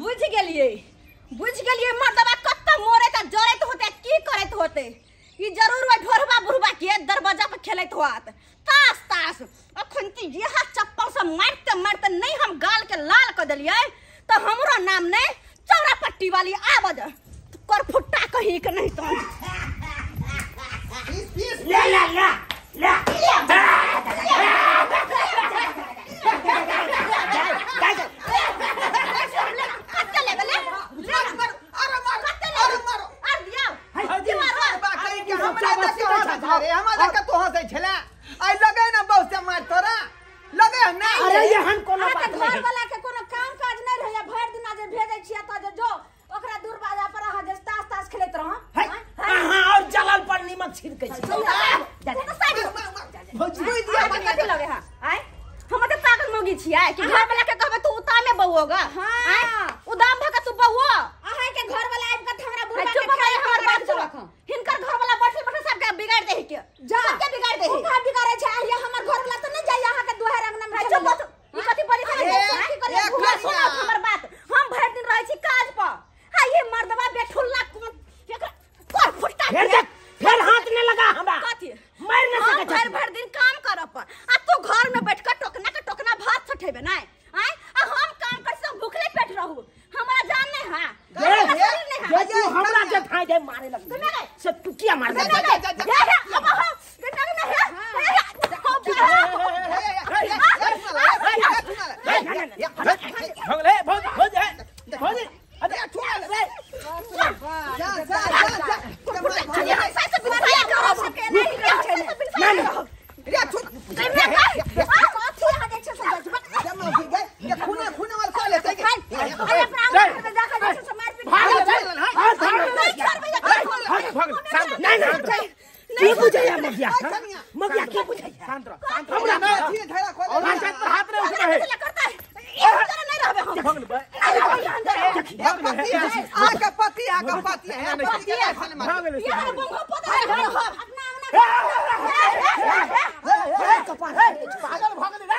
बुझ गेलिए मर्दबा कत्ता मोरे त जरत होते की करत होते ई जरूर वे ढोरबा बुढ़बा के दरवाजा पे खेलत होत तास तास अखन ती यह चप्पल से मारते मारते नहीं हम गाल के लाल कर देलिए तो हमरो नाम ने चौरा पट्टी वाली आबद कर फुट्टा कहीं के नहीं तो ला अरे हमारा का तो हंसै छला आई लगे ना बहुत से मार तोरा लगे ना अरे ये हम कोनो बात नहीं घर वाला के कोनो काम काज नहीं रहया भर दिन जे भेजै छिया त जो ओकरा दूर बाजा पर आ जे तास तास खेलैत रह हां और जलाल पर नीमक छिड़कै छी भौजी दिया कथि लगे हां आय हम त पागल मोगी छिया कि घर वाला के कहबे तू उतामे बउओगा हां उदाम भका तू बउओ अहां के घर वाला आब के हमरा बुढ़ा के हमर बात रख हिनकर घर वाला बैठल बैठल सब के बिगाड़ दे के जा के बिगाड़ दे का बिगाड़े छै ये हमर घर वाला त नहीं जाय यहां के दोहर अंगना में चुप ई कथि बोली की करे सुनो हमर बात हम भर दिन रहै छी काज पर हां ये मर्दवा बेठुल्ला पर फुट्टा फिर हाथ ने लगा हमरा कथि मार न सके भर दिन काम करब आ तू घर में बैठ के टोकना भात सठेबे नहीं आय आ हम काम कर सब भूखले पेट रहू हमरा जान नहीं हां तू हमरा जे थाई दे मारे लग से टुकिया मार दे मगिया के बुझाई शांत रह हमरा धीरे धैरा खोल हाथ पर हाथ रे उसमें है करता है नहीं रहबे हम आका पति है ये बंगो पता है कपाल पागल भागल रे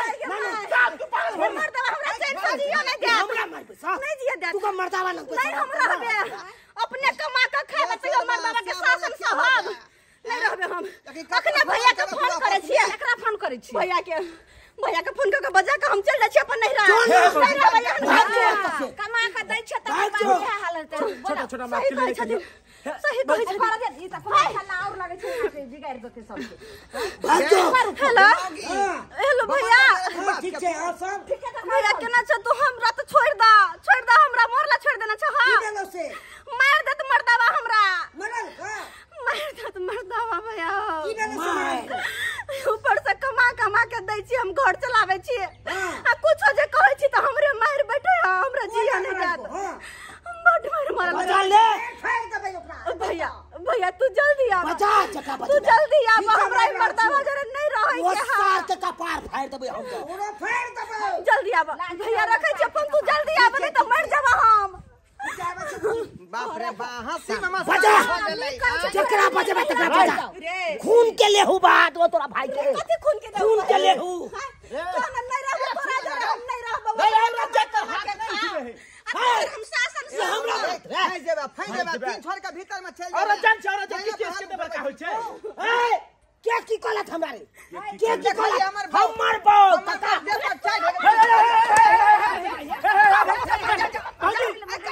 तू पागल मर्दवा हमरा चैन से जियो नहीं दे हमरा मार पैसा नहीं जियो दे तू का मर्दावा लग नहीं हम रहबे अपने कमा के खाए तो मर्दवा के शासन साहब नहीं रहबे हम अखने भैया के फोन करे छियै एकरा फोन करे छी भैया के फोन के बजा के हम चल जाय छी अपन नहीं रह कमा के दै छ त बात हालत छोटा छोटा मार के सही कहै छै पारा दे ई त कोनो खाना और लागे छै बिगाड़ देते सब हेलो भैया ठीक छै आ सब ठीक है भैया केना छ तू हमरा त छोड़ दा हमरा मोरला छोड़ देना छ हां देलो से मार दे त मर्दावा हमरा मरल का मार दे त मर्दावा भैया की देलो से ऊपर से कमा के दै छी हम घर चलावे छी आ कुछो जे कहै छी त हमरे मार बैठे हमरा जिया नहीं जात बड मार बजा ले फेर देबे ओकरा भैया तू जल्दी आ बजा चका बजा तू जल्दी आ हमरा मर्दावा जरे नहीं रहै वो के सार के कपार फाड़ देबे हम पूरा फाड़ देबे जल्दी आ भैया रखै छी अपन तू जल्दी आ नहीं त मर जाबा हम बाप रे बा हंसी में मस्त बजा चकरा बजा तकरा बजा खून के लेहू बात वो तोरा भाई के कथि खून के लेहू तो नहीं रहबे तोरा जरे हम नहीं रहबे हमरा जकर हाथ नहीं हम शासन से हमरा फाइन देबा 3 छोर के भीतर में चल अरे जन छोरा जन की केस के बड़का होय छै ए क्या की कहलत हमारे के की कहलत हमर बाऊ कका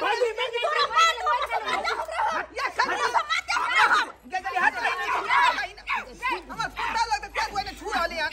भाई मैं हमर फटा लग के कोई ने छुआ ले यार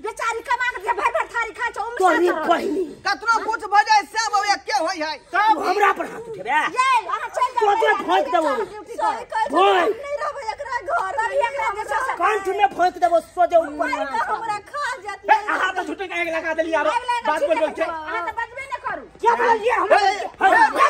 बेचारी कमा के भर थारी खा छ तोरी बहिनी कतनो कुछ भ जाय सब होय के होय है सब हमरा पर हाथ उठेबे ये अहाँ चल तो जे भोंक देबो भोंक नहीं रहबे एकरा घर अभी एकरा जैसा कंठ में भोंक देबो सोजे हमरा खा जात अहाँ तो झूठे का लगा देली यार बात बोल के अहाँ तो बजबे न करू क्या बोलिए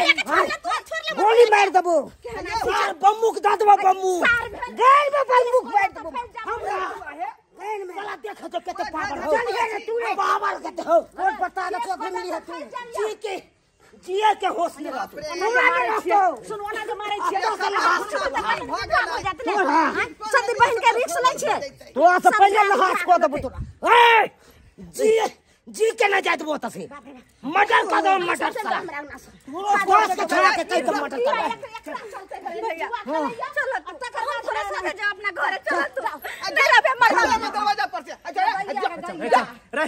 गोली मार दबो सार बम्बू के दादवा बम्बू गैर में बम्बू मार दबो हमरा गैर में साला देख तो केते पागल हो चल गए तू रे बाबा कहते हो और बता दे तो मिली है तू जिए के होश नहीं रहा सुनवा ना जे मारे छिए तो साला सती बहन के रिक्स लै छै तो से पहले नहास को दबो तो ए जी के न जात बोत से मटर का दो मटर साला कोस के छोड़ा के कई तो मटर का भैया चलो तक थोड़ा सा जा अपना घर चल तू तेरा पे मर दरवाजा पर से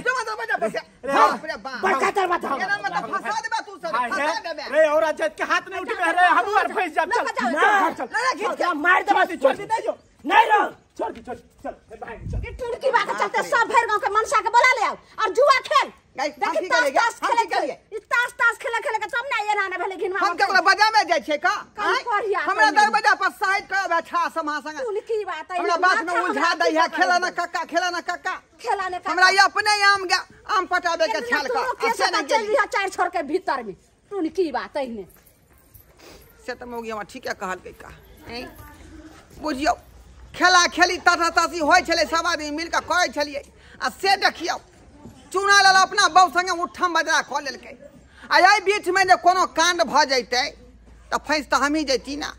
दरवाजा पर से बड़का दरवाजा एना मतलब फंसा देबा तू सब फंसा देबे रे और अजय के हाथ में उठ में रे हम और फंस जा चल ना मार दबा छोड़ दे जो नहीं रो छोड़ चल भाई चल ये टुड़की बात चलते सब भर गांव के मनसा के बोला ले आओ और जुआ खेल देखि ताश खेले ताश खेले के तब ना ये ना भेले घिनवा हम केकरा बजा में जाय छै का हमरा दरवाजा पर साइड कर अच्छा समा संग टुड़की बात है हमरा बात में उलझा दै है खेला ना कक्का हमरा ये अपने आम पटाबे के छाल का ऐसे ना चल रिहा चार छोड़ के भीतर में टुड़की बात है ने से त मौगी हम ठीके कहल के का बुझियो खेला खेली ताता तासी होय छले सब आदमी मिल के करे छलिए आ से देखियो चुना लेल अपना बौ संगे उठम बजरा ख लेलकै आ एई बीच में जे कोनो कांड भ जैते त फैस त हम ही जैती ना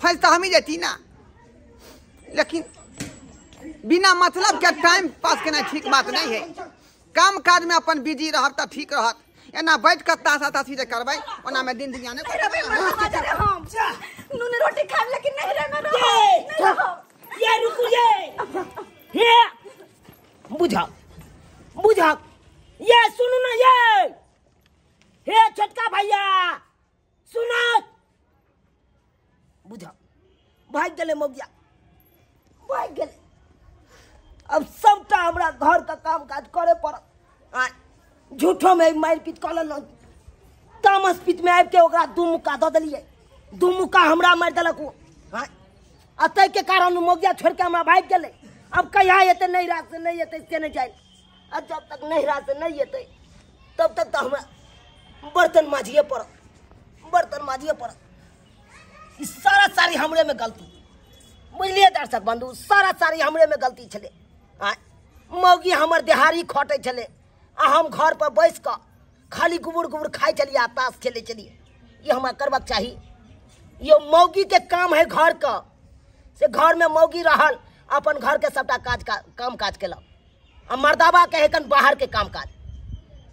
फैस त हम ही जैती ना लेकिन बिना मतलब के टाइम पास करना ठीक बात नहीं है काम काज में अपन बिजी रहब त ठीक रहत एना बैठ के तासा तासी जे करबै ओना में दिन दुनिया ने नून रोटी खा लेकिन नहीं रे मैं ये रुको ये बुझा ये सुनो ना ये हे छोटका भैया सुनो बुझा भाग गेले मौगिया भाग गेले अब सबटा हमरा घर का काम काज करे पड़त झूठो में मार पीट कलन तामस पीट में आब के ओकरा दू मुक्का द देलिए दू मुक्का हमरा मार देलक अतै के कारण मौगिया छोड़ के हमरा भाग गेले अब कहिया एते नहीं रात से नहीं एते से नहीं जाए अब जब तक नहीं रात से नहीं एते तब तक तो हमरा बर्तन माजिए पड़त सारा सारी हमरे में गलती बुझलिए दर्शक बंधु सारा सारी हमरे में गलती छले मौगी हमर देहारी खटे छले आ हम घर पर बैस के खाली गुबुर खाई चलिए ताश खेले चलिए ये हमारा करबाक चाहिए ये मौगी के काम है घर का से घर में मौगी रहल अपन घर के सबटा काम काज केलक आ मर्दाबा कहे कन बाहर के काम काज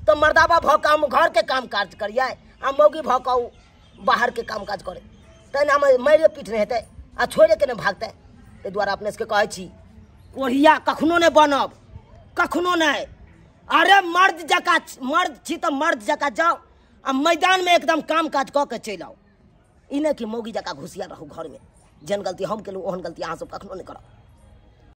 तो मर्दाबा भ के हम घर के काम काज करिए आ मौगी भ के बाहर के काम काज करे तैन हम मारे पीट नहीं हेतै आ छोड़े के नहीं भागतै ताहि दुआरे अपने सबके कहै छी ओढ़िया कखनो नहीं बनब कखनो नहीं अरे मर्द छी तो मर्द जका जाओ आ मैदान में एकदम काम काज क के चलि आओ इ नहीं कि मौगी जका घुसिया रहू घर में जन गलती हम केलू ओहन गलती अहाँ सब कखनो नहीं करब।